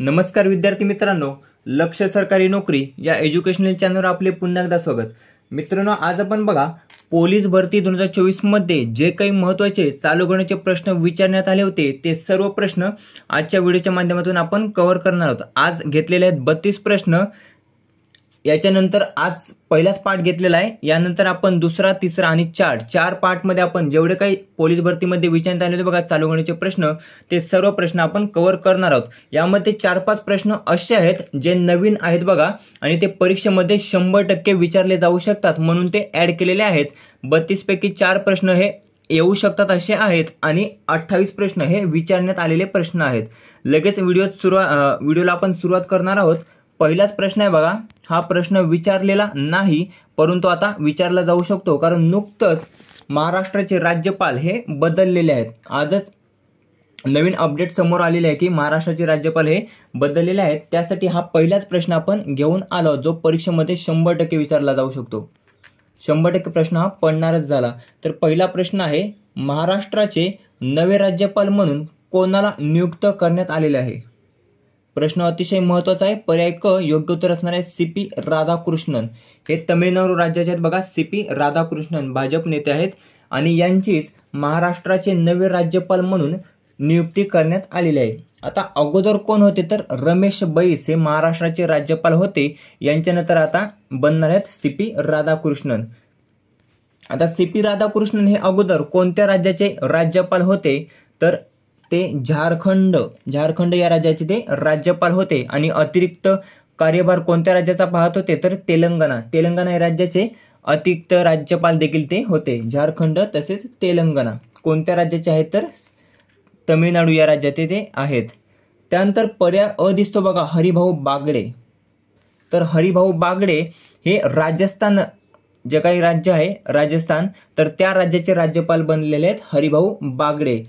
नमस्कार विद्यार्थी मित्रांनो, लक्ष्य सरकारी नोकरी या एज्युकेशनल चॅनलवर आपले पुन्हा एकदा स्वागत। मित्रांनो, आज आपण बघा पोलीस भरती 2024 मध्ये जे काही महत्त्वाचे चालू घडामोडीचे प्रश्न विचारण्यात आले होते ते सर्व प्रश्न आजच्या व्हिडिओच्या माध्यमातून आपण कव्हर करणार आहोत। आज घेतलेले आहेत 32 प्रश्न। याच्यानंतर आज पहिलाच पार्ट घेतलेला आहे, यानंतर आपण दुसरा, तिसरा आणि चार पार्टमध्ये आपण जेवढे काही पोलीस भरतीमध्ये विचारण्यात आले होते बघा चालू घडामोडीचे प्रश्न ते सर्व प्रश्न आपण कव्हर करणार आहोत। यामध्ये 4-5 प्रश्न असे आहेत जे नवीन आहेत बघा आणि ते परीक्षेमध्ये 100% विचारले जाऊ शकतात, म्हणून ते ऍड केलेले आहेत। 32 पैकी 4 प्रश्न हे येऊ शकतात असे आहेत आणि 28 प्रश्न हे विचारण्यात आलेले प्रश्न आहेत। लगेच व्हिडिओला आपण सुरुवात करणार आहोत। पहिलाच प्रश्न आहे बघा, हा प्रश्न विचारलेला नाही परंतु आता विचारला जाऊ शकतो, कारण नुकतंच महाराष्ट्राचे राज्यपाल हे बदललेले आहेत। आजच नवीन अपडेट समोर आलेले आहे की महाराष्ट्राचे राज्यपाल हे बदललेले आहेत, त्यासाठी हा पहिलाच प्रश्न आपण घेऊन आलो जो परीक्षेमध्ये 100% विचारला जाऊ शकतो। 100% प्रश्न हा पडणारच झाला। तर पहिला प्रश्न आहे, महाराष्ट्राचे नवे राज्यपाल म्हणून कोणाला नियुक्त करण्यात आलेले आहे? प्रश्न अतिशय महत्त्वाचा आहे। पर्याय क योग्य उत्तर असणार आहे सीपी राधाकृष्णन। हे तमिळनाडू राज्याचे आहेत बघा, सीपी राधाकृष्णन भाजप नेते आहेत आणि यांचीच महाराष्ट्राचे नवे राज्यपाल म्हणून नियुक्ती करण्यात आलेली आहे। आता अगोदर कोण होते तर रमेश बैस हे महाराष्ट्राचे राज्यपाल होते, यांच्यानंतर आता बनणार आहेत सीपी राधाकृष्णन। आता सीपी राधाकृष्णन हे अगोदर कोणत्या राज्याचे राज्यपाल होते तर ते झारखंड या राज्याचे ते राज्यपाल होते आणि अतिरिक्त कार्यभार कोणत्या राज्याचा पाहत होते तर तेलंगणा या राज्याचे अतिरिक्त राज्यपाल देखील ते होते। झारखंड तसेच तेलंगणा कोणत्या राज्याचे आहेत तर तमिळनाडू या राज्याचे ते आहेत। त्यानंतर पर्याय अ दिसतो बघा, हरिभाऊ बागडे। तर हरिभाऊ बागडे हे राजस्थान जे काही राज्य आहे राजस्थान, तर त्या राज्याचे राज्यपाल बनलेले आहेत हरिभाऊ बागडे।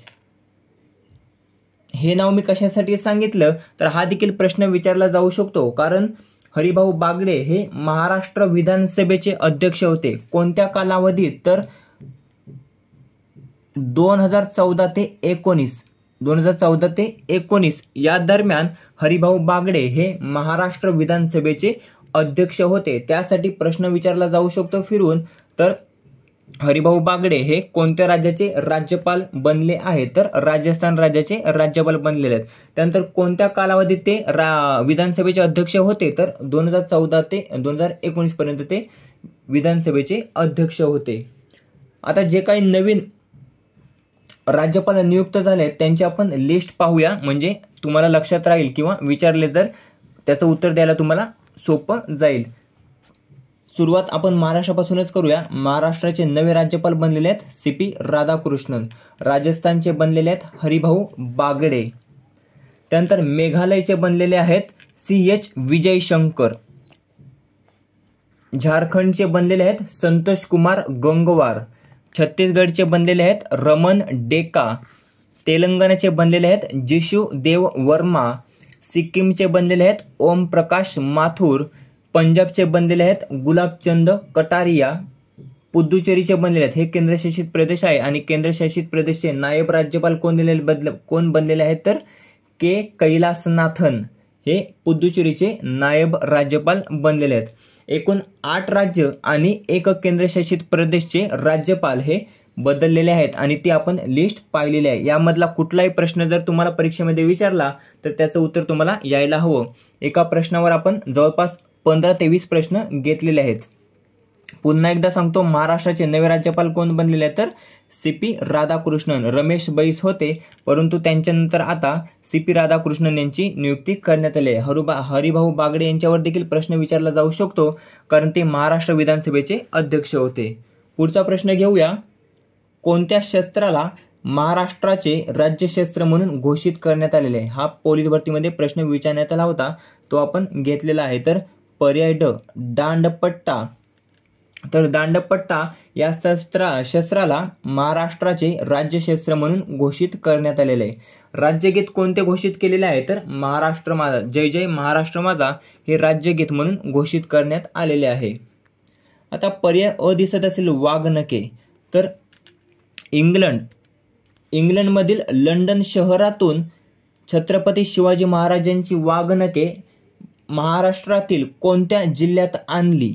हे नाव मी कशासाठी सांगितलं तर हा देखील प्रश्न विचारला जाऊ शकतो, कारण हरिभाऊ बागडे हे महाराष्ट्र विधानसभेचे अध्यक्ष होते। कोणत्या कालावधीत तर 2014 ते 19 या दरम्यान हरिभाऊ बागडे हे महाराष्ट्र विधानसभेचे अध्यक्ष होते। त्यासाठी प्रश्न विचारला जाऊ शकतो फिरून, तर हरिभाऊ बागडे हे कोणत्या राज्याचे राज्यपाल बनले आहेत तर राजस्थान राज्याचे राज्यपाल बनलेले आहेत। त्यानंतर कोणत्या कालावधीत ते विधानसभेचे अध्यक्ष होते तर 2014 ते 2019 पर्यंत ते विधानसभेचे अध्यक्ष होते। आता जे काही नवीन राज्यपाल नियुक्त झाले त्यांची आपण लिस्ट पाहूया, म्हणजे तुम्हाला लक्षात राहील किंवा विचारले जर त्याचं उत्तर द्यायला तुम्हाला सोपं जाईल। सुरुवात आपण महाराष्ट्रापासूनच करूया। महाराष्ट्राचे नवे राज्यपाल बनलेले आहेत सीपी राधाकृष्णन। राजस्थानचे बनलेले आहेत हरिभाऊ बागडे। त्यानंतर मेघालयचे बनलेले आहेत CH विजयशंकर। झारखंडचे बनलेले आहेत संतोष कुमार गंगवार। छत्तीसगडचे बनलेले आहेत रमन डेका। तेलंगणाचे बनलेले आहेत जिशू देव वर्मा। सिक्कीमचे बनलेले आहेत ओम प्रकाश माथुर। पंजाबचे बनलेले आहेत गुलाबचंद कटारिया। पुदुचेरीचे बनलेले आहेत, हे केंद्रशासित प्रदेश आहे आणि केंद्रशासित प्रदेशचे नायब राज्यपाल कोण बनलेले आहेत तर के कैलासनाथन हे पुदुचेरीचे नायब राज्यपाल बनलेले आहेत। एकूण 8 राज्य आणि 1 केंद्रशासित प्रदेशचे राज्यपाल हे बदललेले आहेत आणि ती आपण लिस्ट पाहिलेली आहे। यामधला कुठलाही प्रश्न जर तुम्हाला परीक्षेमध्ये विचारला तर त्याचं उत्तर तुम्हाला यायला हवं। एका प्रश्नावर आपण जवळपास 15 ते 20 प्रश्न घेतलेले आहेत। पुन्हा एकदा सांगतो, महाराष्ट्राचे नवे राज्यपाल कोण बनलेले आहेत तर सीपी राधाकृष्णन। रमेश बैस होते परंतु त्यांच्यानंतर आता सीपी राधाकृष्णन यांची नियुक्ती करण्यात आली आहे। हरिभाऊ बागडे यांच्यावर देखील प्रश्न विचारला जाऊ शकतो, कारण ते महाराष्ट्र विधानसभेचे अध्यक्ष होते। पुढचा प्रश्न घेऊया, कोणत्या शस्त्राला महाराष्ट्राचे राज्यशस्त्र म्हणून घोषित करण्यात आलेले आहे? हा पोलीस भरतीमध्ये प्रश्न विचारण्यात आला होता, तो आपण घेतलेला आहे। तर पर्याय ड दांडपट्टा। तर दांडपट्टा या शस्त्राला महाराष्ट्राचे राज्यशस्त्र म्हणून घोषित करण्यात आलेले आहे। राज्यगीत कोणते घोषित केलेले आहे तर महाराष्ट्र माझा, जय जय महाराष्ट्र माझा हे राज्यगीत म्हणून घोषित करण्यात आलेले आहे। आता पर्याय अ दिसत असेल वाघनखे, तर इंग्लंडमधील लंडन शहरातून छत्रपती शिवाजी महाराजांची वाघनखे महाराष्ट्रातील कोणत्या जिल्ह्यात आणली?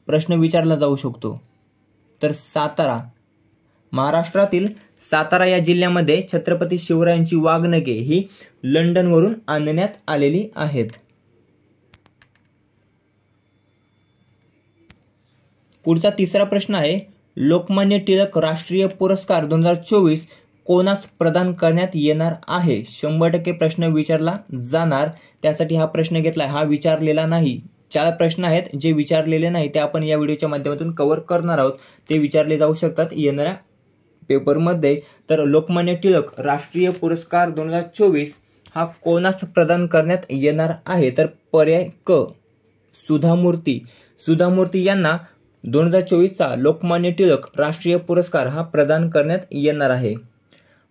प्रश्न विचारला जाऊ शकतो. तर सातारा. महाराष्ट्रातील सातारा या जिल्ह्यामध्ये छत्रपती शिवरायांची वाघनखे ही लंडनवरून आणण्यात आलेली आहेत. पुढचा तिसरा प्रश्न आहे, लोकमान्य टिळक राष्ट्रीय पुरस्कार 2024 कोणास प्रदान करण्यात येणार आहे? 100% प्रश्न विचारला जाणार, त्यासाठी हा प्रश्न घेतलाय. हा विचारलेला नाही. 4 प्रश्न आहेत जे विचारलेले नाही, ते आपण या व्हिडिओच्या माध्यमातून कव्हर करणार आहोत. ते विचारले जाऊ शकतात येणाऱ्या पेपरमध्ये. तर लोकमान्य टिळक राष्ट्रीय पुरस्कार 2024 हा कोणास प्रदान करण्यात येणार आहे? तर पर्याय क, सुधामूर्ती. सुधामूर्ती यांना 2024चा लोकमान्य टिळक राष्ट्रीय पुरस्कार हा प्रदान करण्यात येणार आहे.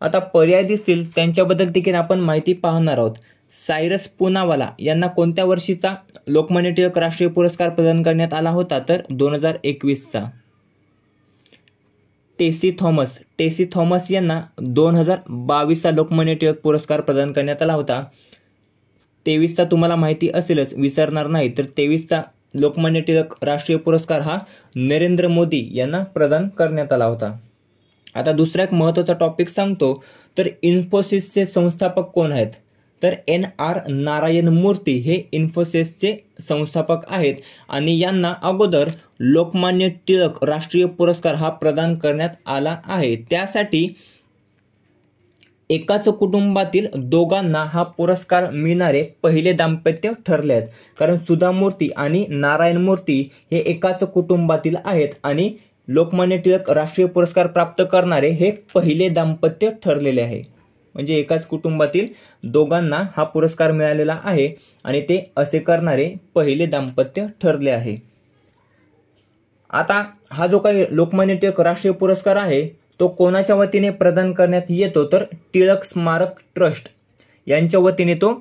आता पर्याय दिसतील त्यांच्याबद्दल देखील आपण माहिती पाहणार आहोत. सायरस पूनावाला यांना कोणत्या वर्षीचा लोकमान्य टिळक राष्ट्रीय पुरस्कार प्रदान करण्यात आला होता? तर 2021चा. टेसी थॉमस यांना 2022चा लोकमान्य टिळक पुरस्कार प्रदान करण्यात आला होता. 23चा तुम्हाला माहिती असेलच, विसरणार नाही. तर 23चा लोकमान्य टिळक राष्ट्रीय पुरस्कार हा नरेंद्र मोदी यांना प्रदान करण्यात आला होता. आता दुसरा एक महत्त्वाचा टॉपिक सांगतो. तर इन्फोसिसचे संस्थापक कोण आहेत? तर NR नारायण मूर्ती हे इन्फोसिसचे संस्थापक आहेत आणि यांना अगोदर लोकमान्य टिळक राष्ट्रीय पुरस्कार हा प्रदान करण्यात आला आहे. त्यासाठी एकाच कुटुंबातील दोघांना हा पुरस्कार मिळणारे पहिले दाम्पत्य ठरले आहेत. कारण सुधामूर्ती आणि नारायण मूर्ती हे एकाच कुटुंबातील आहेत आणि लोकमान्य टिळक राष्ट्रीय पुरस्कार प्राप्त करणारे हे पहिले दाम्पत्य ठरलेले आहे. म्हणजे एकाच कुटुंबातील दोघांना हा पुरस्कार मिळालेला आहे आणि ते असे करणारे पहिले दाम्पत्य ठरले आहे. आता हा जो काही लोकमान्य टिळक राष्ट्रीय पुरस्कार आहे तो कोणाच्या वतीने प्रदान करण्यात येतो? तर टिळक स्मारक ट्रस्ट यांच्या वतीने तो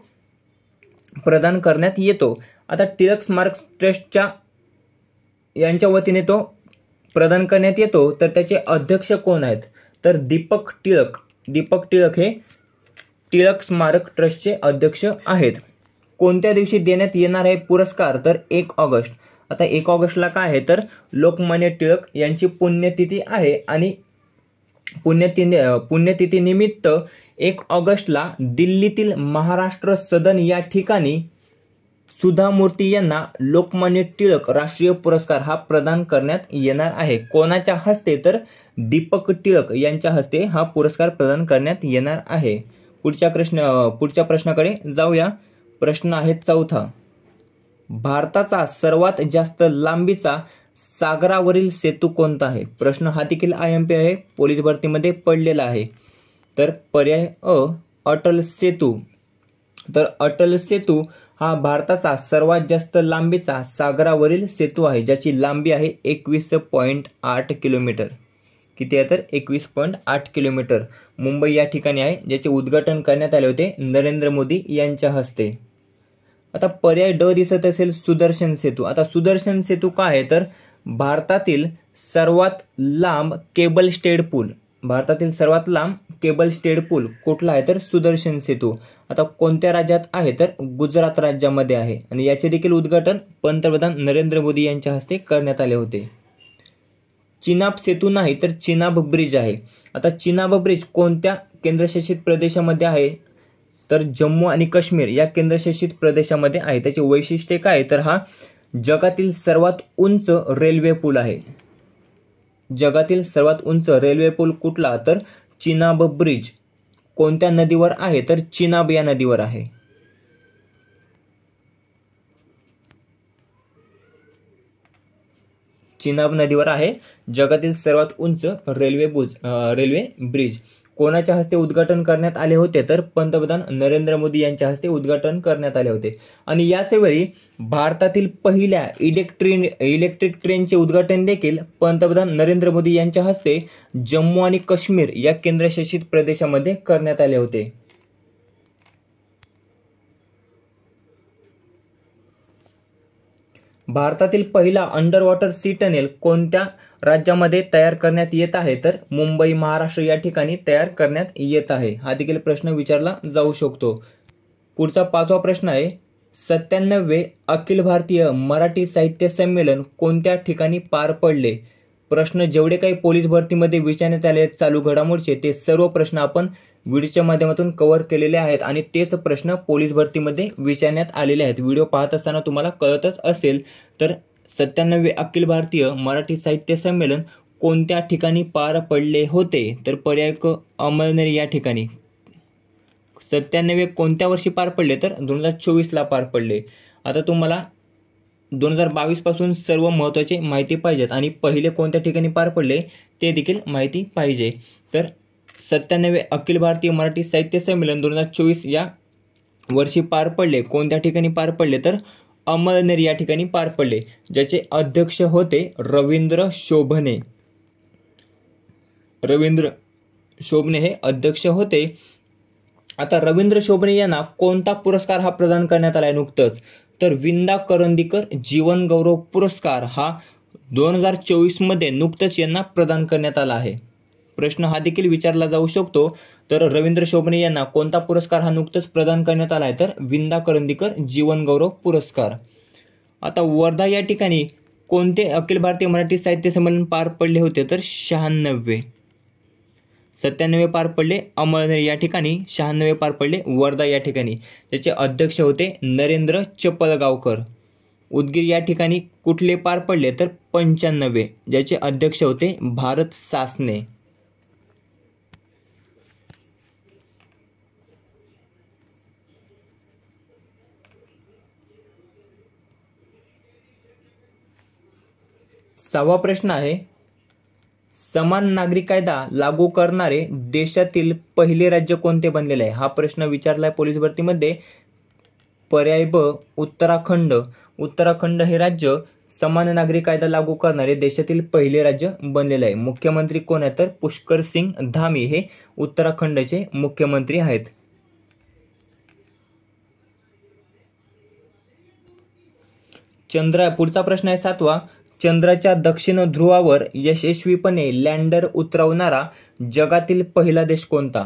प्रदान करण्यात येतो. आता टिळक स्मारक ट्रस्टच्या यांच्या वतीने तो प्रदान करण्यात येतो. तर त्याचे अध्यक्ष कोण आहेत? तर दीपक टिळक हे टिळक स्मारक ट्रस्टचे अध्यक्ष आहेत. कोणत्या दिवशी देण्यात येणार आहे पुरस्कार? तर 1 ऑगस्ट. आता 1 ऑगस्टला काय आहे? तर लोकमान्य टिळक यांची पुण्यतिथी आहे आणि पुण्यतिथी निमित्त 1 ऑगस्टला दिल्लीतील महाराष्ट्र सदन या ठिकाणी सुधामूर्ती यांना लोकमान्य टिळक राष्ट्रीय पुरस्कार हा प्रदान करण्यात येणार आहे. कोणाच्या हस्ते? तर दीपक टिळक यांच्या हस्ते हा पुरस्कार प्रदान करण्यात येणार आहे. पुढच्या प्रश्नाकडे जाऊया. प्रश्न आहे 4था. भारताचा सर्वात जास्त लांबीचा सागरावरील सेतू कोणता आहे? प्रश्न हा देखील IMP आहे, पोलीस भरतीमध्ये पडलेला आहे. तर पर्याय अ, अटल सेतू. तर अटल सेतू हा भारताचा सर्वात जास्त लांबीचा सागरावरील सेतू आहे, ज्याची लांबी आहे 21.8 किलोमीटर. किती आहे? तर 21.8 किलोमीटर. मुंबई या ठिकाणी आहे, ज्याचे उद्घाटन करण्यात आले होते नरेंद्र मोदी यांच्या हस्ते. आता पर्याय ड दिसत असेल सुदर्शन सेतू. आता सुदर्शन सेतू काय आहे? तर भारतातील सर्वात लांब केबल स्टेड पूल. भारतातील सर्वात लांब केबल स्टेड पूल कुठला आहे? तर सुदर्शन सेतू. आता कोणत्या राज्यात आहे? तर गुजरात राज्यामध्ये आहे आणि याचे देखील उद्घाटन पंतप्रधान नरेंद्र मोदी यांच्या हस्ते करण्यात आले होते. चिनाब सेतू नाही तर चिनाब ब्रिज आहे. आता चिनाब ब्रिज कोणत्या केंद्रशासित प्रदेशामध्ये आहे? तर जम्मू आणि काश्मीर या केंद्रशासित प्रदेशामध्ये आहे. त्याचे वैशिष्ट्य काय? तर हा जगातील सर्वात उंच रेल्वे पूल आहे. जगातील सर्वात उंच रेल्वे पूल कुठला? तर चिनाब ब्रिज. कोणत्या नदीवर आहे? तर चिनाब या नदीवर आहे. चिनाब नदीवर आहे जगातील सर्वात उंच रेल्वे ब्रिज. कोणाच्या हस्ते उद्घाटन करण्यात आले होते? तर पंतप्रधान नरेंद्र मोदी यांच्या हस्ते उद्घाटन करण्याच आले होते. आणि याच वेळी भारतातील पहिल्या इलेक्ट्रिक ट्रेनचे उद्घाटन देखील पंतप्रधान नरेंद्र मोदी यांच्या हस्ते जम्मू आणि काश्मीर या केंद्रशासित प्रदेशामध्ये करण्यात आले होते. भारतातील पहिला अंडर वॉटर सी टनेल कोणत्या राज्यामध्ये तयार करण्यात येत आहे? तर मुंबई महाराष्ट्र या ठिकाणी तयार करण्यात येत आहे. हा देखील प्रश्न विचारला जाऊ शकतो. पुढचा 5वा प्रश्न आहे 97वे अखिल भारतीय मराठी साहित्य संमेलन कोणत्या ठिकाणी पार पडले? प्रश्न जेवढे काही पोलीस भरतीमध्ये विचारण्यात आले आहेत चालू घडामोडीचे ते सर्व प्रश्न आपण व्हिडिओच्या माध्यमातून कव्हर केलेले आहेत आणि तेच प्रश्न पोलीस भरतीमध्ये विचारण्यात आलेले आहेत. व्हिडिओ पाहत असताना तुम्हाला कळतच असेल. तर 97वे अखिल भारतीय मराठी साहित्य संमेलन कोणत्या ठिकाणी पार पडले होते? तर पर्याय क अमळनेर या ठिकाणी. 97 कोणत्या वर्षी पार पडले? तर 2024ला पार पडले. आता तुम्हाला 2022 पासून सर्व महत्त्वाची माहिती पाहिजेत आणि पहिले कोणत्या ठिकाणी पार पडले ते देखील माहिती पाहिजे. तर 97वे अखिल भारतीय मराठी साहित्य संमेलन 2024 या वर्षी पार पडले. कोणत्या ठिकाणी पार पडले? तर अमळनेर या ठिकाणी पार पडले, ज्याचे अध्यक्ष होते रवींद्र शोभणे. रवींद्र शोभणे हे अध्यक्ष होते. आता रवींद्र शोभणे यांना कोणता पुरस्कार हा प्रदान करण्यात आला आहे नुकतंच? तर विंदा करंदीकर जीवन गौरव पुरस्कार हा 2024 मध्ये नुकतंच यांना प्रदान करण्यात आला आहे. प्रश्न हा देखील विचारला जाऊ शकतो. तर रवींद्र शोभणे यांना कोणता पुरस्कार हा नुकतंच प्रदान करण्यात आला आहे? तर विंदा करंदीकर जीवन गौरव पुरस्कार. आता वर्धा या ठिकाणी कोणते अखिल भारतीय मराठी साहित्य संमेलन पार पडले होते? तर 96. 97 पार पडले अमळनेर या ठिकाणी, 96 पार पडले वर्धा या ठिकाणी. त्याचे अध्यक्ष होते नरेंद्र चपलगावकर. उदगीर या ठिकाणी कुठले पार पडले? तर 95, ज्याचे अध्यक्ष होते भारत सासने. सहावा प्रश्न आहे समान नागरी कायदा लागू करणारे देशातील पहिले राज्य कोणते बनलेले आहे? हा प्रश्न विचारलाय पोलीस भरतीमध्ये. पर्याय ब उत्तराखंड. उत्तराखंड हे राज्य समान नागरी कायदा लागू करणारे देशातील पहिले राज्य बनलेले आहे. मुख्यमंत्री कोण आहे? तर पुष्कर सिंग धामी हे उत्तराखंडचे मुख्यमंत्री आहेत. पुढचा प्रश्न आहे 7वा. चंद्राच्या दक्षिण ध्रुवावर यशस्वीपणे लँडर उतरवणारा जगातील पहिला देश कोणता?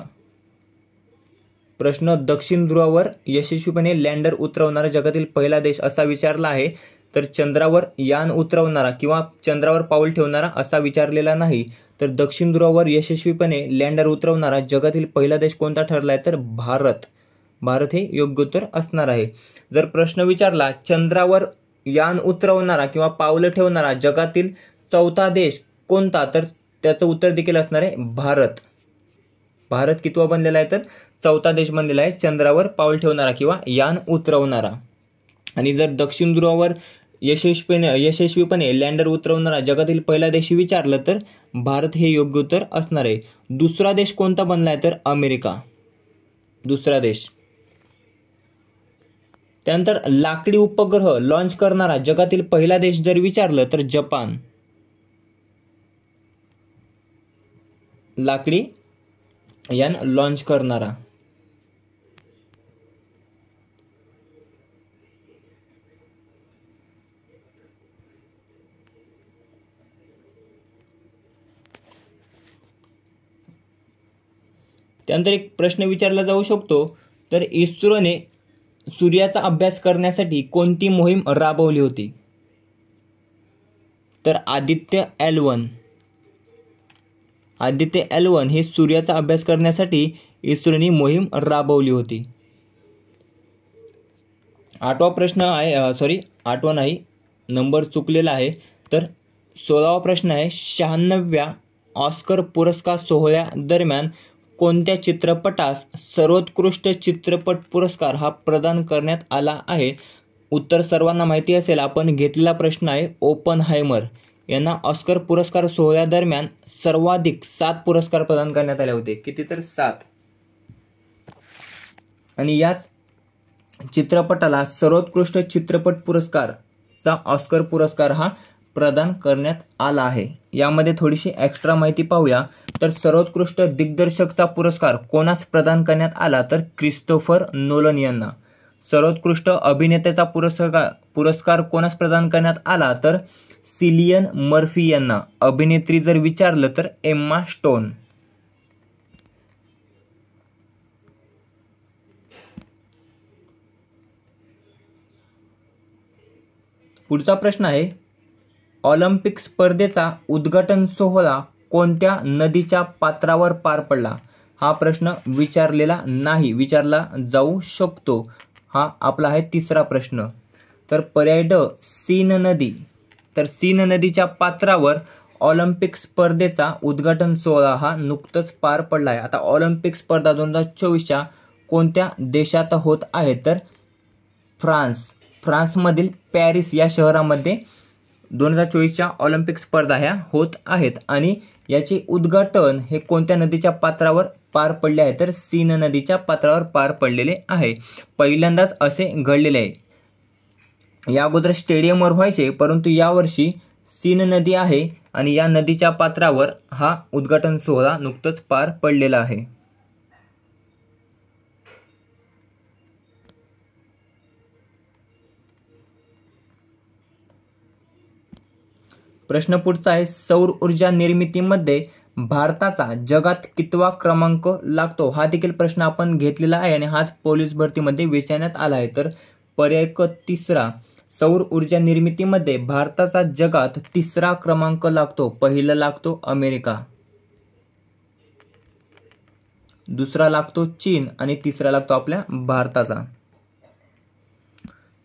प्रश्न दक्षिण ध्रुवावर यशस्वीपणे लँडर उतरवणारा जगातील पहिला देश असा विचारला आहे. तर चंद्रावर यान उतरवणारा किंवा चंद्रावर पाऊल ठेवणारा असा विचारलेला नाही. तर दक्षिण ध्रुवावर यशस्वीपणे लँडर उतरवणारा जगातील पहिला देश कोणता ठरला आहे? तर भारत. भारत हे योग्य उत्तर असणार आहे. जर प्रश्न विचारला चंद्रावर यान उतरवणारा किंवा पावलं ठेवणारा जगातील चौथा देश कोणता? तर त्याचं उत्तर देखील असणार आहे भारत. भारत कितवा बनलेला आहे? तर चौथा देश बनलेला आहे चंद्रावर पाऊल ठेवणारा किंवा यान उतरवणारा. आणि जर दक्षिण ध्रुवावर यशस्वीपणे लँडर उतरवणारा जगातील पहिला देश विचारलं तर भारत हे योग्य उत्तर असणार आहे. दुसरा देश कोणता बनला आहे? तर अमेरिका. दुसरा देश. त्यानंतर लाकडी उपग्रह लॉन्च करणारा जगातील पहिला देश जर विचारलं तर जपान. लाकडी यान लॉन्च करणारा. त्यानंतर एक प्रश्न विचारला जाऊ शकतो. तर इस्रोने सूर्याचा अभ्यास करण्यासाठी कोणती मोहीम राबवली होती? तर आदित्य L1. आदित्य L1 हे सूर्याचा अभ्यास करण्यासाठी इस्रोने मोहीम राबवली होती. 8वा प्रश्न आहे, आठवा नाही, नंबर चुकलेला आहे. तर 16वा प्रश्न आहे 96व्या ऑस्कर पुरस्कार सोहळ्या दरम्यान कोणत्या चित्रपटास सर्वोत्कृष्ट चित्रपट पुरस्कार हा प्रदान करण्यात आला आहे? उत्तर सर्वांना माहिती असेल. आपण घेतलेला प्रश्न आहे. ओपनहायमर यांना ऑस्कर पुरस्कार सोहळ्यादरम्यान सर्वाधिक 7 पुरस्कार प्रदान करण्यात आले होते. किती? तर 7. आणि याच चित्रपटाला सर्वोत्कृष्ट चित्रपट पुरस्कारचा ऑस्कर पुरस्कार हा प्रदान करण्यात आला आहे. यामध्ये थोडीशी एक्स्ट्रा माहिती पाहूया. तर सर्वोत्कृष्ट दिग्दर्शकचा पुरस्कार कोणास प्रदान करण्यात आला? तर क्रिस्टोफर नोलन यांना. सर्वोत्कृष्ट अभिनेत्याचा पुरस्कार कोणास प्रदान करण्यात आला? तर सिलियन मर्फी यांना. अभिनेत्री जर विचारलं तर एम्मा स्टोन. पुढचा प्रश्न आहे, ऑलिम्पिक स्पर्धेचा उद्घाटन सोहळा कोणत्या नदीच्या पात्रावर पार पडला? हा प्रश्न विचारला जाऊ शकतो. हा आपला आहे तिसरा प्रश्न. तर पर्याय ड, सीन नदी. तर सीन नदीच्या पात्रावर ऑलिम्पिक स्पर्धेचा उद्घाटन सोहळा हा नुकतंच पार पडला आहे. आता ऑलिम्पिक स्पर्धा 2024च्या कोणत्या देशात होत आहे? तर फ्रान्समधील पॅरिस या शहरामध्ये 2024च्या ऑलिम्पिक स्पर्धा ह्या होत आहेत आणि याचे उद्घाटन हे कोणत्या नदीच्या पात्रावर पार पडले आहे? तर सीन नदीच्या पात्रावर पार पडलेले आहे. पहिल्यांदाच असे घडलेले आहे. या अगोदर स्टेडियमवर व्हायचे, परंतु यावर्षी सीन नदी आहे आणि या नदीच्या पात्रावर हा उद्घाटन सोहळा नुकतंच पार पडलेला आहे. प्रश्न पुढचा आहे, सौर ऊर्जा निर्मितीमध्ये भारताचा जगात कितवा क्रमांक लागतो? हा देखील प्रश्न आपण घेतलेला आहे आणि हाच पोलीस भरतीमध्ये विचारण्यात आला आहे. तर पर्याय क, तिसरा. सौर ऊर्जा निर्मितीमध्ये भारताचा जगात तिसरा क्रमांक लागतो. पहिला लागतो अमेरिका, दुसरा लागतो चीन आणि तिसरा लागतो आपल्या भारताचा.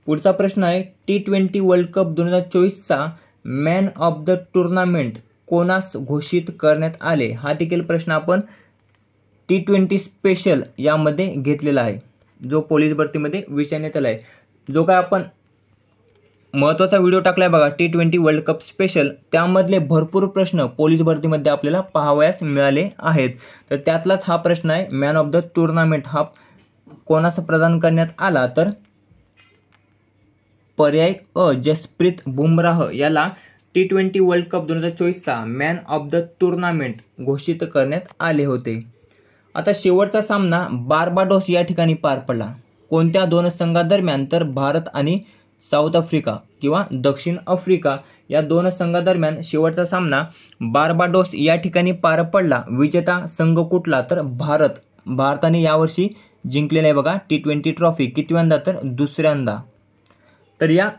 पुढचा प्रश्न आहे, T20 वर्ल्ड कप 2024चा मॅन ऑफ द टुर्नामेंट कोणास घोषित करण्यात आले? हा देखील प्रश्न आपण T20 स्पेशल यामध्ये घेतलेला आहे, जो पोलीस भरतीमध्ये विचारण्यात आला आहे. जो काय आपण महत्त्वाचा व्हिडिओ टाकलाय बघा T20 वर्ल्ड कप स्पेशल, त्यामधले भरपूर प्रश्न पोलीस भरतीमध्ये आपल्याला पाहावयास मिळाले आहेत. तर त्यातलाच हा प्रश्न आहे, मॅन ऑफ द टुर्नामेंट हा कोणास प्रदान करण्यात आला? तर पर्याय अ, जसप्रीत बुमराह याला T20 वर्ल्ड कप 2024चा मॅन ऑफ द टुर्नामेंट घोषित करण्यात आले होते. आता शेवटचा सामना बार्बाडोस या ठिकाणी पार पडला. कोणत्या दोन संघादरम्यान? तर भारत आणि साऊथ आफ्रिका किंवा दक्षिण आफ्रिका या दोन संघादरम्यान शेवटचा सामना बार्बाडोस या ठिकाणी पार पडला. विजेता संघ कुठला? तर भारताने यावर्षी जिंकलेला आहे बघा T20 ट्रॉफी. कितव्यांदा? तर दुसऱ्यांदा. तर या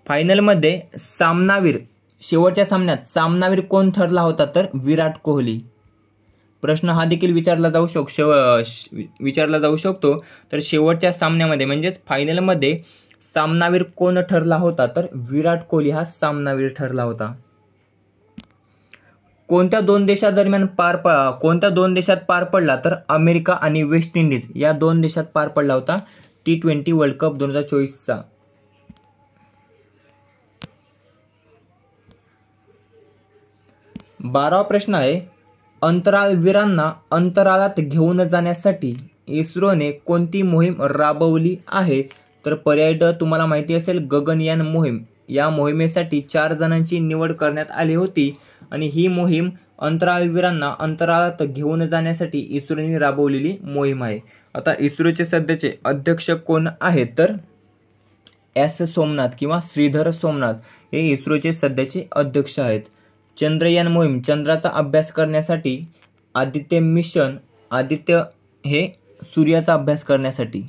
फायनलमध्ये सामनावीर, शेवटच्या सामन्यात सामनावीर कोण ठरला होता? तर विराट कोहली. प्रश्न हा देखील विचारला जाऊ शकतो. तर शेवटच्या सामन्यामध्ये म्हणजेच फायनलमध्ये सामनावीर कोण ठरला होता? तर विराट कोहली हा सामनावीर ठरला होता. कोणत्या दोन देशात पार पडला? तर अमेरिका आणि वेस्ट इंडिज या दोन देशात पार पडला होता T20 वर्ल्ड कप 2024चा. बारावा प्रश्न आहे, अंतराळवीरांना अंतराळात घेऊन जाण्यासाठी इस्रोने कोणती मोहीम राबवली आहे? तर पर्याय ड, तुम्हाला माहिती असेल, गगनयान मोहीम. या मोहिमेसाठी 4 जणांची निवड करण्यात आली होती आणि ही मोहीम अंतराळवीरांना अंतराळात घेऊन जाण्यासाठी इस्रोने राबवलेली मोहीम आहे. आता इस्रोचे सध्याचे अध्यक्ष कोण आहेत? तर एस सोमनाथ किंवा श्रीधर सोमनाथ हे इस्रोचे सध्याचे अध्यक्ष आहेत. चंद्रयान मोहीम, चंद्राचा अभ्यास करण्यासाठी. आदित्य हे सूर्याचा अभ्यास करण्यासाठी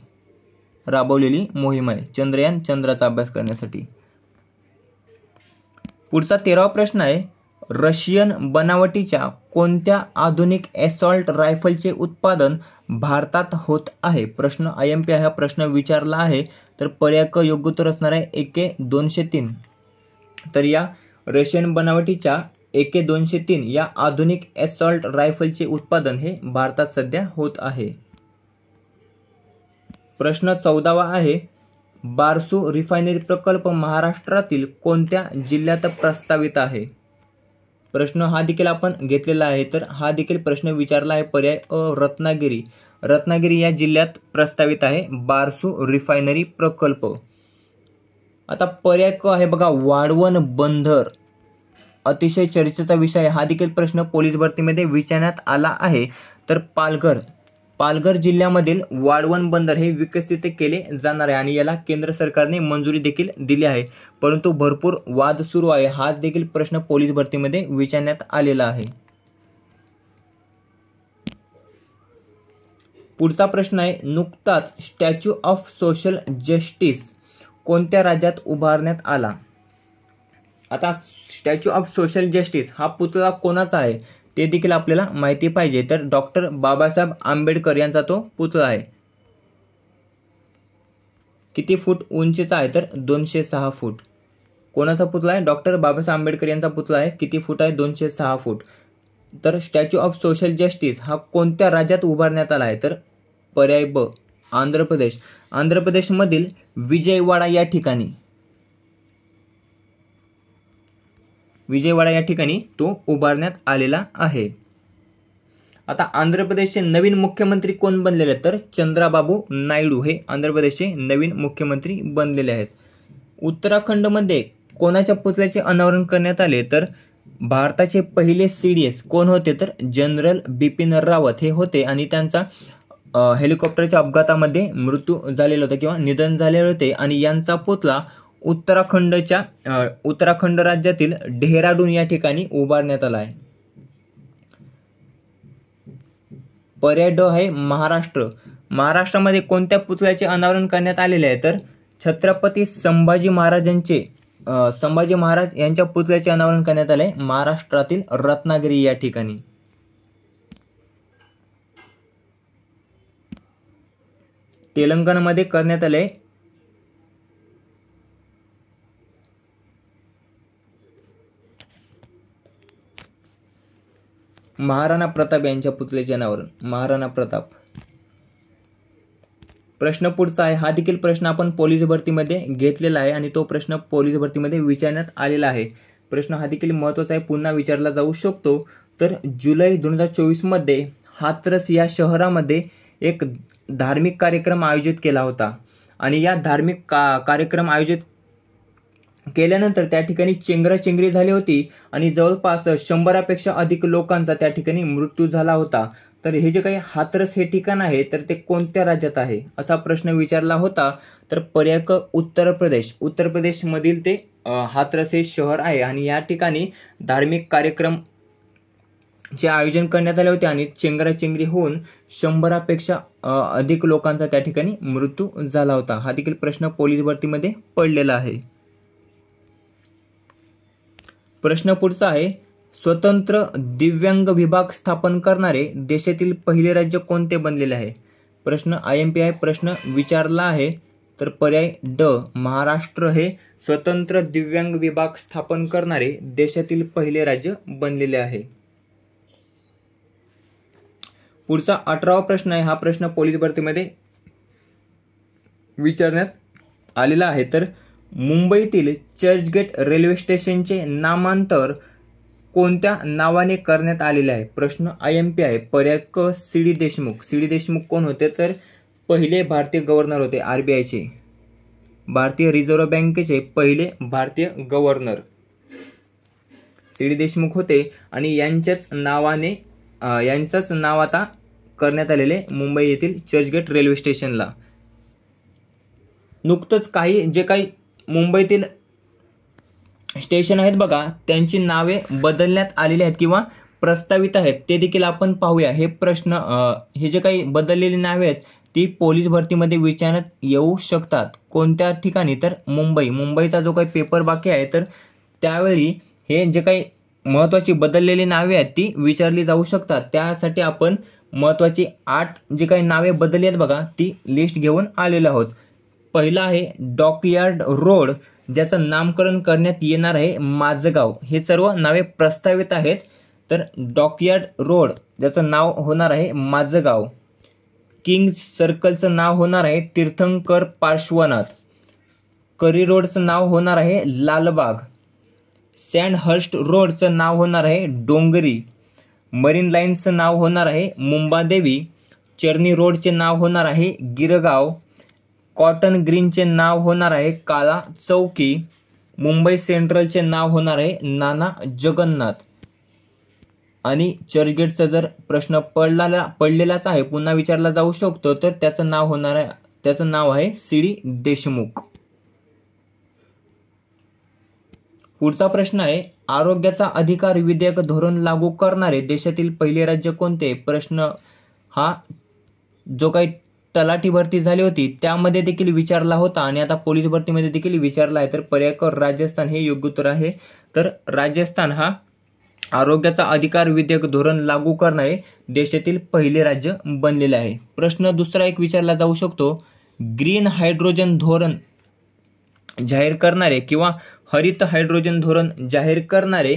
राबवलेली मोहीम आहे. चंद्रयान चंद्राचा अभ्यास करण्यासाठी. पुढचा 13वा प्रश्न आहे, रशियन बनावटीच्या कोणत्या आधुनिक असॉल्ट रायफलचे उत्पादन भारतात होत आहे? प्रश्न IMP हा प्रश्न विचारला आहे. तर पर्याय क योग्य उत्तर असणार आहे AK-203. तर या रशियन बनावटीच्या AK-203 या आधुनिक असॉल्ट रायफलचे उत्पादन हे भारतात सध्या होत आहे. प्रश्न 14वा आहे, बारसू रिफायनरी प्रकल्प महाराष्ट्रातील कोणत्या जिल्ह्यात प्रस्तावित आहे? प्रश्न हा देखील आपण घेतलेला आहे. तर हा देखील प्रश्न विचारला आहे. पर्याय अ, रत्नागिरी या जिल्ह्यात प्रस्तावित आहे बारसू रिफायनरी प्रकल्प. आता पर्याय क आहे बघा, वाढवण बंदर. अतिशय चर्चेचा विषय. हा देखील प्रश्न पोलीस भरतीमध्ये विचारण्यात आला आहे. तर पालघर जिल्ह्यामधील वाढवण बंदर हे विकसित केले जाणार आहे आणि याला केंद्र सरकारने मंजुरी देखील दिली आहे, परंतु भरपूर वाद सुरू आहे. हा देखील प्रश्न पोलीस भरतीमध्ये विचारण्यात आलेला आहे. पुढचा प्रश्न आहे, नुकताच स्टॅच्यू ऑफ सोशल जस्टिस कोणत्या राज्यात उभारण्यात आला? आता स्टॅच्यू ऑफ सोशल जस्टिस हा पुतळा कोणाचा आहे ते देखील आपल्याला माहिती पाहिजे. तर डॉक्टर बाबासाहेब आंबेडकर यांचा तो पुतळा आहे. किती फूट उंचीचा आहे? तर 206 फूट. कोणाचा पुतळा आहे? डॉक्टर बाबासाहेब आंबेडकर यांचा पुतळा आहे. किती फूट आहे? 206 फूट. तर स्टॅच्यू ऑफ सोशल जस्टिस हा कोणत्या राज्यात उभारण्यात आला आहे? तर पर्याय ब, आंध्र प्रदेश. आंध्र प्रदेशमधील विजयवाडा या ठिकाणी, विजयवाडा या ठिकाणी तो उभारण्यात आलेला आहे. आता आंध्र प्रदेशचे नवीन मुख्यमंत्री कोण बनलेले आहेत? तर चंद्राबाबू नायडू हे आंध्र प्रदेशचे नवीन मुख्यमंत्री बनलेले आहेत. उत्तराखंडमध्ये कोणाच्या पुतळ्याचे अनावरण करण्यात आले? तर भारताचे पहिले CDS कोण होते? तर जनरल बिपिन रावत हे होते आणि त्यांचा हेलिकॉप्टरच्या अपघातामध्ये मृत्यू झालेला होता किंवा निधन झालेले होते आणि यांचा पुतळा उत्तराखंड राज्यातील डेहराडून या ठिकाणी उभारण्यात आला आहे. पर्याय ड आहे महाराष्ट्र. महाराष्ट्रामध्ये कोणत्या पुतळ्याचे अनावरण करण्यात आलेले आहे? तर छत्रपती संभाजी महाराज यांच्या पुतळ्याचे अनावरण करण्यात आले महाराष्ट्रातील रत्नागिरी या ठिकाणी. तेलंगणामध्ये करण्यात आले महाराणा प्रताप यांच्या पुतळ्याचे अनावरण. महाराणा प्रताप. प्रश्न पुढचा आहे, हा देखील प्रश्न आपण पोलीस भरतीमध्ये घेतलेला आहे आणि तो प्रश्न पोलीस भरतीमध्ये विचारण्यात आलेला आहे. प्रश्न हा देखील महत्त्वाचा आहे, पुन्हा विचारला जाऊ शकतो. तर जुलै 2024 मध्ये हाथरस या शहरामध्ये एक धार्मिक कार्यक्रम आयोजित केला होता आणि या धार्मिक कार्यक्रम आयोजित केल्यानंतर त्या ठिकाणी चेंगराचेंगरी झाली होती आणि जवळपास 100पेक्षा अधिक लोकांचा त्या ठिकाणी मृत्यू झाला होता. तर हे जे काही हाथरस हे ठिकाण आहे तर ते कोणत्या राज्यात आहे असा प्रश्न विचारला होता. तर पर्याय क उत्तर प्रदेश. उत्तर प्रदेशमधील ते हाथरस हे शहर आहे आणि या ठिकाणी धार्मिक कार्यक्रम चे आयोजन करण्यात आले होते आणि चेंगराचेंगरी होऊन 100पेक्षा अधिक लोकांचा त्या ठिकाणी मृत्यू झाला होता. हा देखील प्रश्न पोलीस भरतीमध्ये पडलेला आहे. प्रश्न पुढचा आहे, स्वतंत्र दिव्यांग विभाग स्थापन करणारे देशातील पहिले राज्य कोणते बनलेले आहे? प्रश्न IMP आहे, प्रश्न विचारला आहे. तर पर्याय ड महाराष्ट्र हे स्वतंत्र दिव्यांग विभाग स्थापन करणारे देशातील पहिले राज्य बनलेले आहे. पुढचा 18वा प्रश्न आहे, हा प्रश्न पोलीस भरतीमध्ये विचारण्यात आलेला आहे. तर मुंबईतील चर्चगेट रेल्वे स्टेशनचे नामांतर कोणत्या नावाने करण्यात आलेले आहे? प्रश्न IMP आहे, पर्याय क CD देशमुख. CD देशमुख कोण होते? तर पहिले भारतीय गव्हर्नर होते RBIचे, भारतीय रिझर्व्ह बँकेचे पहिले भारतीय गव्हर्नर CD देशमुख होते आणि यांच्याच नाव आता करण्यात आलेले मुंबई येथील चर्चगेट रेल्वे स्टेशनला. नुकतंच जे काही मुंबईतील स्टेशन आहेत बघा, त्यांची नावे बदलण्यात आलेली आहेत किंवा प्रस्तावित आहेत, ते देखील आपण पाहूया. हे जे काही बदललेली नावे आहेत ती पोलीस भरतीमध्ये विचारण्यात येऊ शकतात. कोणत्या ठिकाणी? तर मुंबईचा जो काही पेपर बाकी आहे तर त्यावेळी हे जे काही महत्त्वाची बदललेली नावे आहेत ती विचारली जाऊ शकतात. त्यासाठी आपण महत्त्वाची 8 जी काही नावे बदलली आहेत बघा ती लिस्ट घेऊन आलेलो आहोत. पहिला आहे डॉकयार्ड रोड, ज्याचं नामकरण करण्यात येणार आहे माझगाव. हे सर्व नावे प्रस्तावित आहेत. तर डॉकयार्ड रोड ज्याचं नाव होणार आहे माझगाव. किंग्ज सर्कलचं नाव होणार आहे तीर्थंकर पार्श्वनाथ. करी रोडचं नाव होणार आहे लालबाग. सँडहर्स्ट रोडचं नाव होणार आहे डोंगरी. मरीन लाईन्सचं नाव होणार आहे मुंबादेवी. चर्नी रोडचे नाव होणार आहे गिरगाव. कॉटन ग्रीनचे नाव होणार आहे काला चौकी. मुंबई सेंट्रलचे नाव होणार आहे नाना जगन्नाथ. आणि चर्चगेटचा जर प्रश्न पडलेलाच आहे, पुन्हा विचारला जाऊ शकतो, तर त्याचं नाव आहे CD देशमुख. पुढचा प्रश्न आहे, आरोग्याचा अधिकार विधेयक धोरण लागू करणारे देशातील पहिले राज्य कोणते? प्रश्न हा जो काही तलाठी भरती झाली होती त्यामध्ये देखील विचारला होता आणि आता पोलीस भरतीमध्ये देखील विचारला आहे. तर पर्याय क राजस्थान हे योग्य उत्तर आहे. तर राजस्थान हा आरोग्याचा अधिकार विधेयक धोरण लागू करणारे देशातील पहिले राज्य बनलेले आहे. प्रश्न दुसरा एक विचारला जाऊ शकतो, ग्रीन हायड्रोजन धोरण जाहीर करणारे किंवा हरित हायड्रोजन धोरण जाहीर करणारे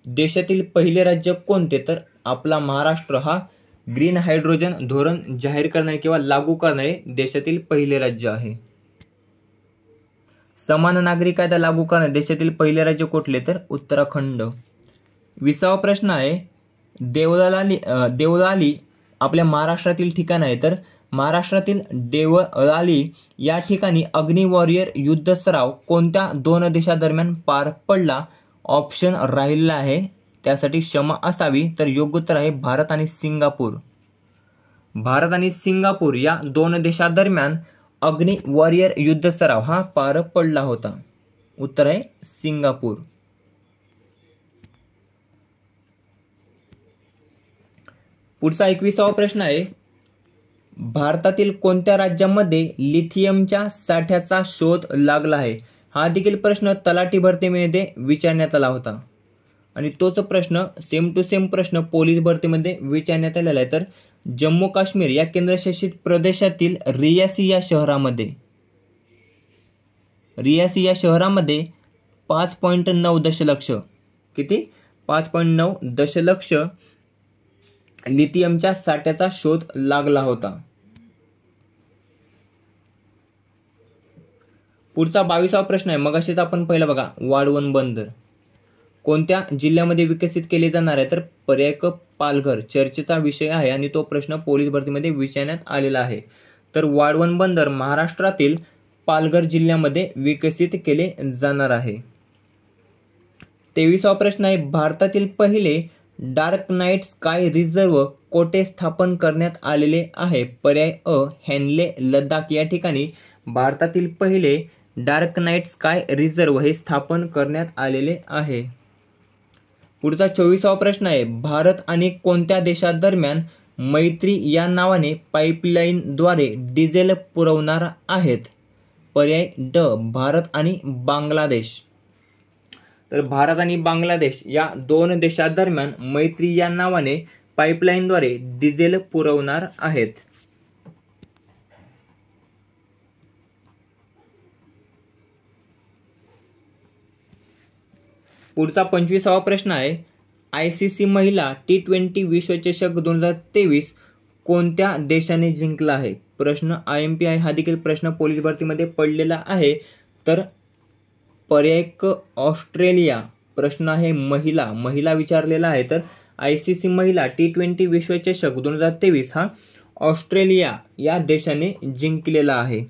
देशातील पहिले राज्य कोणते? तर आपला महाराष्ट्र हा ग्रीन हायड्रोजन धोरण जाहीर करणारे किंवा लागू करणारे देशातील पहिले राज्य आहे. समान नागरी कायदा लागू करणारे देशातील पहिले राज्य कुठले? तर उत्तराखंड. 20वा प्रश्न आहे, देवळाली आपल्या महाराष्ट्रातील ठिकाण आहे. तर महाराष्ट्रातील देवळाली या ठिकाणी अग्नी वॉरियर युद्ध सराव कोणत्या दोन देशांदरम्यान पार पडला? ऑप्शन राहिलेला आहे, त्यासाठी क्षमा असावी. तर योग्य उत्तर आहे भारत आणि सिंगापूर. भारत आणि सिंगापूर या दोन देशांदरम्यान अग्नि वॉरियर युद्ध सराव हा पार पडला होता. उत्तर आहे सिंगापूर. पुढचा 21वा प्रश्न आहे, भारतातील कोणत्या राज्यामध्ये लिथियमच्या साठ्याचा शोध लागला आहे? हा देखील प्रश्न तलाठी भरतीमध्ये विचारण्यात आला होता आणि तोच प्रश्न सेम टू सेम प्रश्न पोलीस भरतीमध्ये विचारण्यात आलेला आहे. तर जम्मू काश्मीर या केंद्रशासित प्रदेशातील रियासी या शहरामध्ये 5.9 दशलक्ष किती 5.9 दशलक्ष लिथियमच्या साठ्याचा शोध लागला होता. पुढचा 22वा प्रश्न आहे, मगाशीच आपण पहिला बघा, वाढवण बंदर कोणत्या जिल्ह्यामध्ये विकसित केले जाणार आहे? तर पर्याय क पालघर चर्चेचा विषय आहे आणि तो प्रश्न पोलीस भरतीमध्ये विचारण्यात आलेला आहे. तर वाढवण बंदर महाराष्ट्रातील पालघर जिल्ह्यामध्ये विकसित केले जाणार आहे. 23वा प्रश्न आहे, भारतातील पहिले डार्क नाईट स्काय रिझर्व्ह कोठे स्थापन करण्यात आलेले आहे? पर्याय अ हॅनले लडाख या ठिकाणी भारतातील पहिले डार्क नाईट स्काय रिझर्व्ह हे स्थापन करण्यात आलेले आहे. पुढचा 24वा प्रश्न आहे, भारत आणि कोणत्या देशादरम्यान मैत्री या नावाने पाईपलाईनद्वारे डिझेल पुरवणार आहेत? पर्याय ड भारत आणि बांगलादेश. तर भारत आणि बांगलादेश या दोन देशांदरम्यान मैत्री या नावाने पाईपलाईनद्वारे डिझेल पुरवणार आहेत. पुढचा 25वा प्रश्न आहे, ICC महिला T20 विश्वचषक 2023 कोणत्या देशाने जिंकला आहे? प्रश्न IMP आहे. हा देखील प्रश्न पोलीस भरतीमध्ये पडलेला आहे. तर पर्याय क ऑस्ट्रेलिया. प्रश्न आहे महिला विचारलेला आहे. तर ICC महिला T20 विश्वचषक 2023 हा ऑस्ट्रेलिया या देशाने जिंकलेला आहे.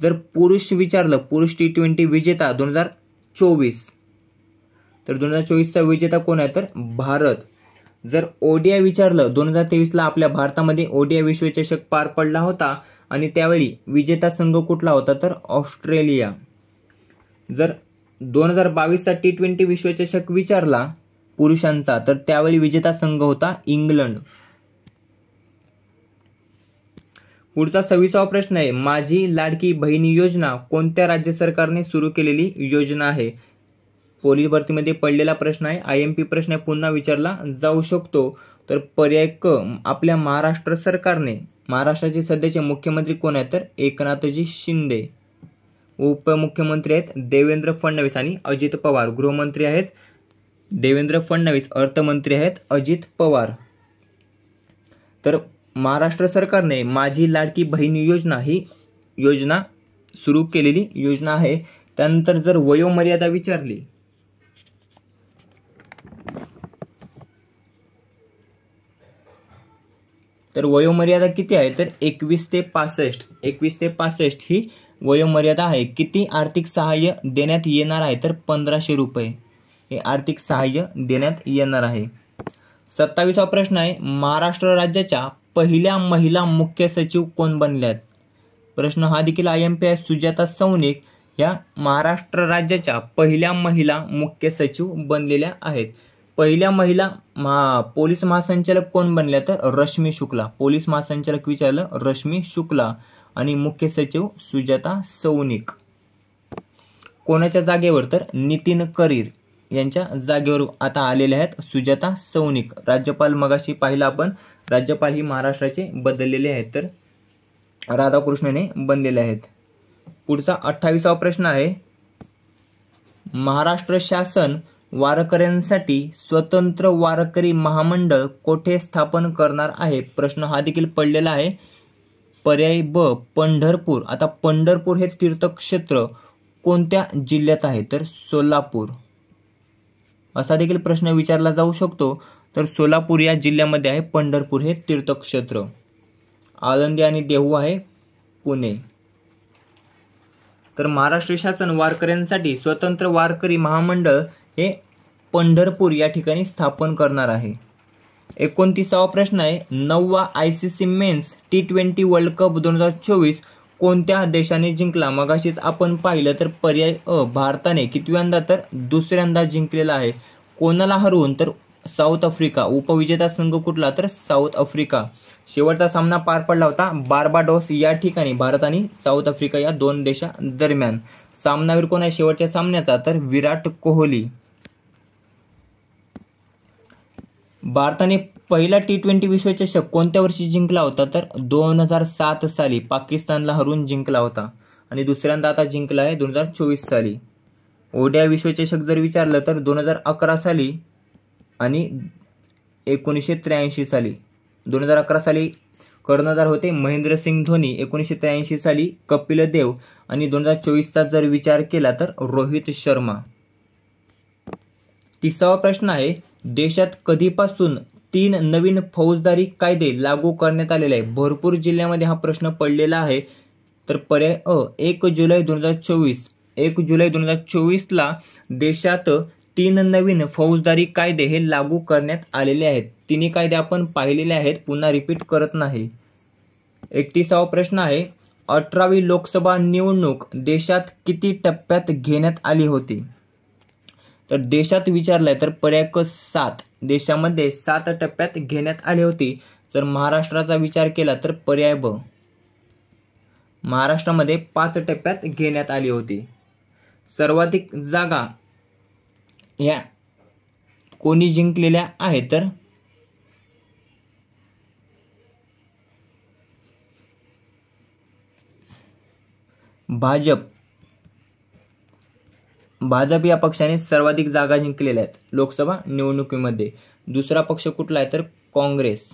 जर पुरुष विचारलं, पुरुष T20 विजेता 2024, तर 2024चा विजेता कोण आहे? तर भारत. जर ODI विचारलं, 2023ला आपल्या भारतामध्ये ODI विश्वचषक पार पडला होता आणि त्यावेळी विजेता संघ कुठला होता? तर ऑस्ट्रेलिया. जर 2022चा T20 विश्वचषक विचारला पुरुषांचा, तर त्यावेळी विजेता संघ होता इंग्लंड. पुढचा 26वा प्रश्न आहे, माझी लाडकी बहिणी योजना कोणत्या राज्य सरकारने सुरू केलेली योजना आहे? पोलीस भरतीमध्ये पडलेला प्रश्न आहे. IMP प्रश्न पुन्हा विचारला जाऊ शकतो. तर पर्याय क आपल्या महाराष्ट्र सरकारने. महाराष्ट्राचे सध्याचे मुख्यमंत्री कोण आहेत? तर एकनाथजी शिंदे. उपमुख्यमंत्री आहेत देवेंद्र फडणवीस आणि अजित पवार. गृहमंत्री आहेत देवेंद्र फडणवीस. अर्थमंत्री आहेत अजित पवार. तर महाराष्ट्र सरकारने माझी लाडकी बहिणी योजना ही योजना सुरू केलेली योजना आहे. त्यानंतर जर वयोमर्यादा विचारली, तर वयोमर्यादा किती आहे? तर 21 ते 65 ही वयोमर्यादा आहे. किती आर्थिक सहाय्य देण्यात येणार आहे? तर 1500 रुपये हे आर्थिक सहाय्य देण्यात येणार आहे. 27वा प्रश्न आहे, महाराष्ट्र राज्याच्या पहिल्या महिला मुख्य सचिव कोण बनल्यात? प्रश्न हा देखील IMP आहे. सुजाता सौनिक या महाराष्ट्र राज्याच्या पहिल्या महिला मुख्य सचिव बनलेल्या आहेत. पहिल्या महिला पोलीस महासंचालक कोण बनल्या तर रश्मी शुक्ला. पोलीस महासंचालक विचारलं रश्मी शुक्ला. आणि मुख्य सचिव सुजाता सौनिक. कोणाच्या जागेवर तर नितीन करीर यांच्या जागेवर आता आलेले आहेत सुजाता सौनिक. राज्यपाल मगाशी पाहिलं आपण, राज्यपाल ही महाराष्ट्राचे बदललेले आहेत तर राधाकृष्णने बनलेले आहेत. पुढचा 28वा प्रश्न आहे, महाराष्ट्र शासन वारकऱ्यांसाठी स्वतंत्र वारकरी महामंडळ कोठे स्थापन करणार आहे. प्रश्न हा देखील पडलेला आहे. पर्याय ब पंढरपूर. आता पंढरपूर हे तीर्थक्षेत्र कोणत्या जिल्ह्यात आहे तर सोलापूर. असा देखील प्रश्न विचारला जाऊ शकतो. तर सोलापूर या जिल्ह्यामध्ये आहे पंढरपूर हे तीर्थक्षेत्र. आळंदी आणि देहू आहे पुणे. तर महाराष्ट्र शासन वारकऱ्यांसाठी स्वतंत्र वारकरी महामंडळ हे पंढरपूर या ठिकाणी स्थापन करणार आहे. 29वा प्रश्न आहे, 9वा ICC men's T20 world cup 2024 कोणत्या देशाने जिंकला. मगाशीच आपण पाहिलं तर पर्याय अ भारताने कितव्यांदा तर दुसऱ्यांदा जिंकलेला आहे. कोणाला हरवून तर साऊथ आफ्रिका. उपविजेता संघ कुठला तर साऊथ आफ्रिका. शेवटचा सामना पार पडला होता बार्बाडोस या ठिकाणी भारत आणि साऊथ आफ्रिका या दोन देशांदरम्यान. सामनावीर कोण आहे शेवटच्या सामन्याचा तर विराट कोहली. भारताने पहिला T20 विश्वचषक कोणत्या वर्षी जिंकला होता तर 2007 साली पाकिस्तानला हरवून जिंकला होता. आणि दुसऱ्यांदा आता जिंकला आहे 2024 साली. ओडिआय विश्वचषक जर विचारलं तर 2011 साली आणि 1983 साली. 2011 साली कर्णधार होते महेंद्रसिंग धोनी, 1983 साली कपिल देव आणि 2024चा जर विचार केला तर रोहित शर्मा. 30वा प्रश्न आहे, देशात कधीपासून 3 नवीन फौजदारी कायदे लागू करण्यात आलेले आहे. भरपूर जिल्ह्यामध्ये हा प्रश्न पडलेला आहे. तर पर्याय अ 1 जुलै 2024. 1 जुलै 2024ला देशात 3 नवीन फौजदारी कायदे हे लागू करण्यात आलेले आहेत. तिन्ही कायदे आपण पाहिलेले आहेत, पुन्हा रिपीट करत नाही. 31वा प्रश्न आहे, 18वी लोकसभा निवडणूक देशात किती टप्प्यात घेण्यात आली होती. तर देशात विचारलंय तर पर्याय क 7. देशामध्ये 7 टप्प्यात घेण्यात आली होती. जर महाराष्ट्राचा विचार केला तर पर्याय ब महाराष्ट्रामध्ये 5 टप्प्यात घेण्यात आली होती. सर्वाधिक जागा ह्या कोणी जिंकलेल्या आहेत तर भाजप या पक्षाने सर्वाधिक जागा जिंकलेल्या आहेत लोकसभा निवडणुकीमध्ये. दुसरा पक्ष कुठला आहे तर काँग्रेस.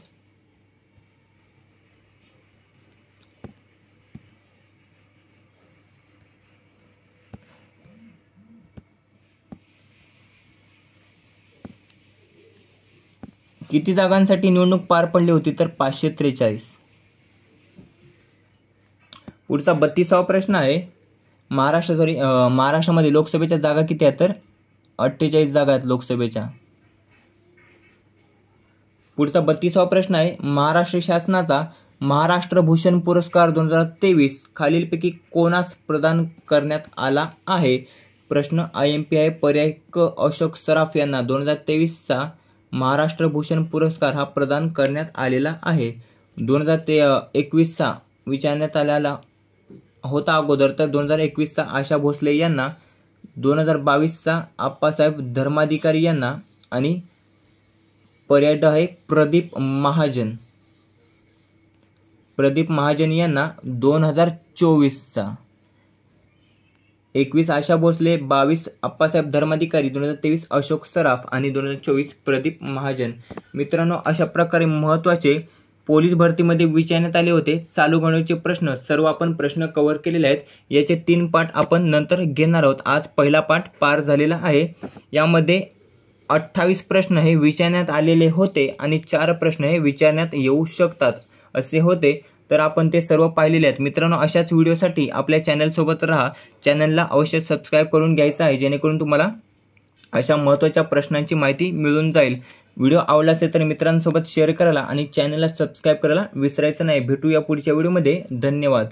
किती जागांसाठी निवडणूक पार पडली होती तर 543. पुढचा 32वा प्रश्न आहे, महाराष्ट्रामध्ये लोकसभेच्या जागा किती आहेत तर 48 जागा आहेत लोकसभेच्या. पुढचा 32वा प्रश्न आहे, महाराष्ट्र शासनाचा महाराष्ट्र भूषण पुरस्कार 2023 खालीलपैकी कोणास प्रदान करण्यात आला आहे. प्रश्न IMP आहे. पर्याय क अशोक सराफ यांना 2023चा महाराष्ट्र भूषण पुरस्कार हा प्रदान करण्यात आलेला आहे. 2021चा विचारण्यात आलेला होता अगोदर, तर 2021चा आशा भोसले यांना, 2022चा आप्पासाहेब धर्माधिकारी यांना आणि पर्याय ड आहे प्रदीप महाजन यांना 2024चा. 21 आशा भोसले, 22 आप्पासाहेब धर्माधिकारी, 2023 अशोक सराफ आणि 2024 प्रदीप महाजन. मित्रांनो, अशा प्रकारे महत्त्वाचे पोलीस भरतीमध्ये विचारण्यात आले होते चालू घडामोडीचे प्रश्न. सर्व आपण प्रश्न कव्हर केलेले आहेत. याचे 3 पाठ आपण नंतर घेणार आहोत. आज पहिला पाठ पार झालेला आहे. यामध्ये 28 प्रश्न हे विचारण्यात आलेले होते आणि 4 प्रश्न हे विचारण्यात येऊ शकतात असे होते. तर आपण ते सर्व पाहिलेले आहेत. मित्रांनो, अशाच व्हिडिओसाठी आपल्या चॅनलसोबत राहा. चॅनलला अवश्य सबस्क्राईब करून घ्यायचं आहे, जेणेकरून तुम्हाला अशा महत्त्वाच्या प्रश्नांची माहिती मिळून जाईल. व्हिडिओ आवडला असेल तर मित्रांसोबत शेअर करायला आणि चॅनलला सबस्क्राईब करायला विसरायचं नाही. भेटूया पुढच्या व्हिडिओमध्ये. धन्यवाद.